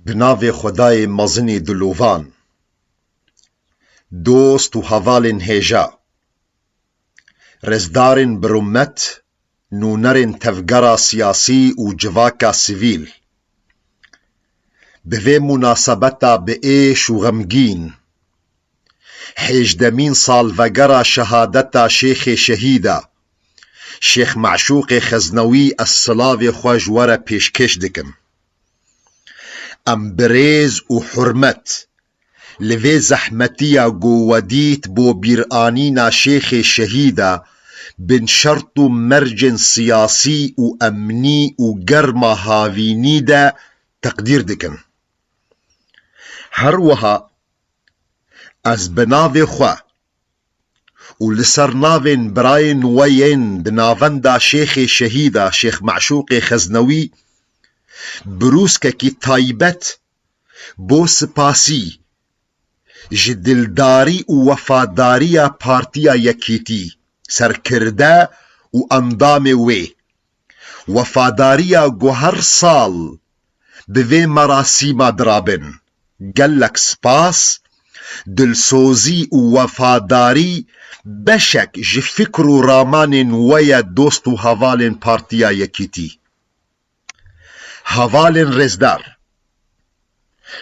بناوی خدای مزنی دلوان دوست و هوالین هیجا رزدارین برومت نونرین تفگرا سیاسی و جواکا سیویل به مناسبتا به ایش و غمگین هیجدمین سالوگرا شهادتا شیخ شهیدا شیخ معشوق خزنوی السلاوی خواجوار پیشکش دکم ام بريز و حرمت لفي زحمتيا قواديت بو بيرانينا شيخ شهيدا بن شرط مرجن سياسي و امني و قرما هاويني دا تقدير دكن هروها از بناوي خوا و لسر ناوين براين وين بناوان دا شيخ شهيدا شيخ معشوق خزنوي بروسككي تايبت بو سپاسي جدلداري و وفاداريا پارتيا يكيتي سركرده و اندام وي وفاداريا گوهر سال بوي مراسيما درابن قلك سپاس دلسوزي و وفاداري بشك جفكر رامان ويا دوست و هوالن پارتيا يكيتي هوالن رزدار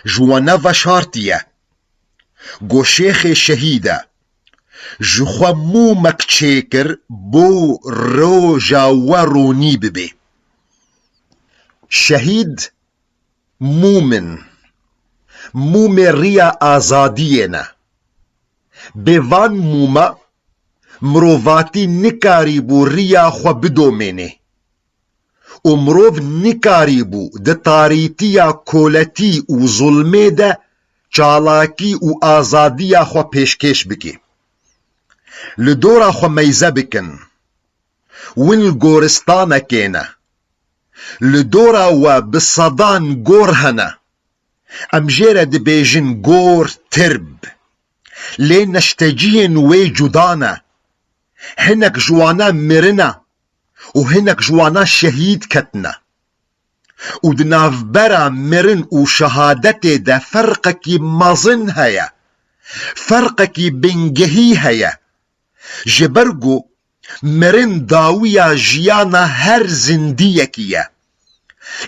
جوانا وشارتية گو شيخ شهيدة جخوا مو مكچيكر بو روجا وروني ببي شهيد مومن ريا آزادينا بوان موما مروفاتي نكاري بو ريا خوا بدوميني امروف نکاری بو ده تاریتیا کولتی و ظلمه ده چالاکی و آزادیا خو پیشکش بکی لدورا خو میزه بکن ون گورستانه کینه لدورا و بصدان گور هنه امجیره ده بیجن گور ترب لی نشتجین وی جدانه هنک جوانا مرنه و هنك جوانا شهيد كتنا و دناف برا مرن و شهادتي دا فرقكي مظن هيا فرقكي بنجهي هيا جبرگو مرن داويا جيانا هر زنديكيا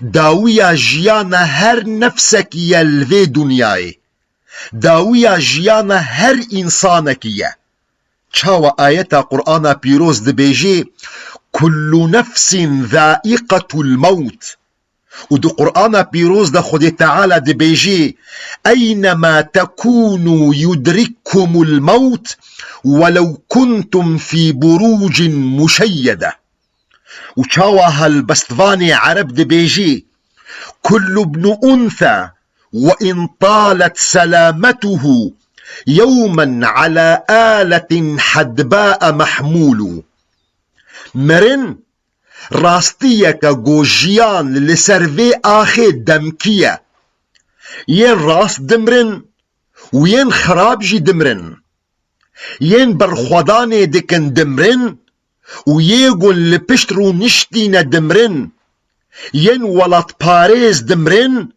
داويا جيانا هر نفسكيا الفي دنياي داويا جيانا هر انسانكيا چاوا آيتا قرآن بيروز دبيجي كل نفس ذائقة الموت ودو قرآن بيروز دا خدي تعالى دي بيجي أينما تكونوا يدرككم الموت ولو كنتم في بروج مشيدة وشاوى هالبستفاني عرب دي بيجي كل ابن أنثى وإن طالت سلامته يوما على آلة حدباء محمول مرن راستيك گوجيان لسروي آخي دمكية ين راست دمرن وين خراب جي دمرن ين برخوادان دكن دمرن ويقول لبشترو نشتين دمرن ين ولات باريز دمرن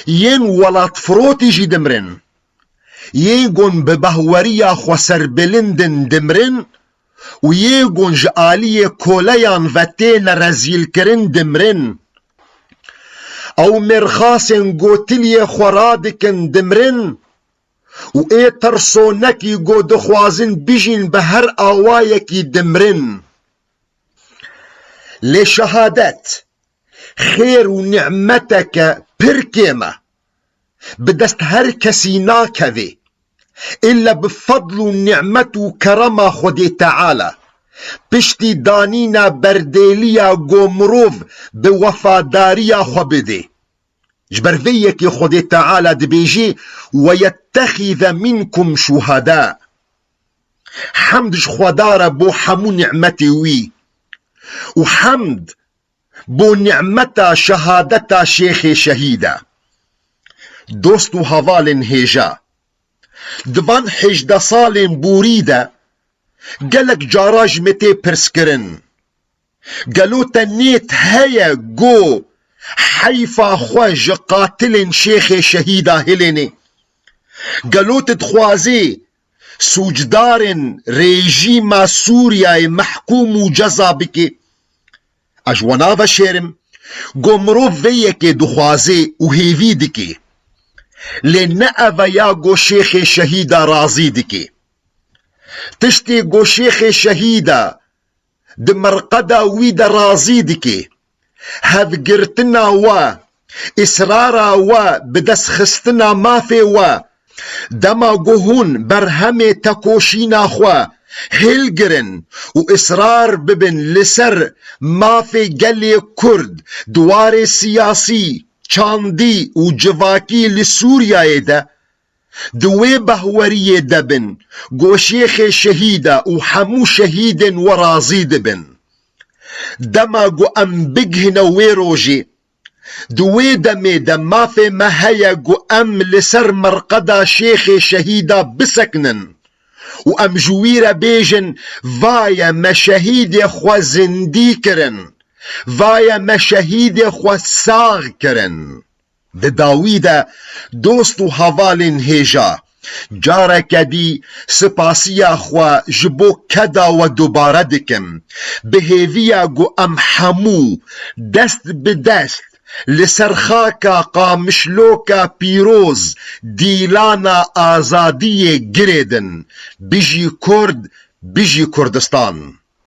ين ولات فروتي جي دمرن يقول ببهوريا خوسر بلندن دمرن و یگون جعالی کولیان و تین رزیل کرن دمرن او مرخاسن گوتلی خورادکن دمرن و ای ترسونکی گو دخوازن بیجین به هر آوایکی دمرن لشهادت خیر و نعمتک پرکیمه بدست هر کسی ناکوی إلا بفضل نعمة وكرم خدي تعالى بشتي دانينا برديليا قومروف بوفاداريا خبدي جبرفيك خدي تعالى دبيجي ويتخذ منكم شهداء حمد خدار بو حمو نعمتي وي وحمد بو نعمتا شهادتا شيخ شهيدا دوستو هوالن هيجا دبان 18 سالين بوريدا قالك جاراج متي برسكرن قالو تنيت هيا جو حيفا خوش قاتل شيخ شهيدا هليني قالوت تخوازي سوجدار ريجيما سوريا محكوم وجزا بكي اجوانا شيرم قمرو فيكي دخوازي وهيفي دكي لنا افيا قو شيخ شهيدا رازي دكي تشتي قو شيخ شهيدا دمرقدا ويدا رازي دكي هذ قرتنا و إسرارا و بدس خستنا مافي و دما قهون برهمي تكوشينا خوا هلگرن و إصرار ببن لسر مافي قلي كرد دوار سياسي چاندي و جواكي لسوريا دا دوي بهورية دبن قو شيخ شهيدا و حمو شهيد ورازي دبن دما قو ام بقهنا ويروجي دوي دمي دما في مهيا قو ام لسر مرقدا شيخ شهيدا بسكنن و ام جويرة بيجن فايا مشاهيد خوا زندي كرن فايا مشاهيد خوا ساغ كرن داويدا دوستو هوالين هيجا جارك دي سپاسيا خوا جبو كدا و دوباره دكم بهيفيا قو ام حمو دست بدست لسرخاكا قامشلوكا بيروز ديلانا آزادية جريدن بيجي كرد بيجي كردستان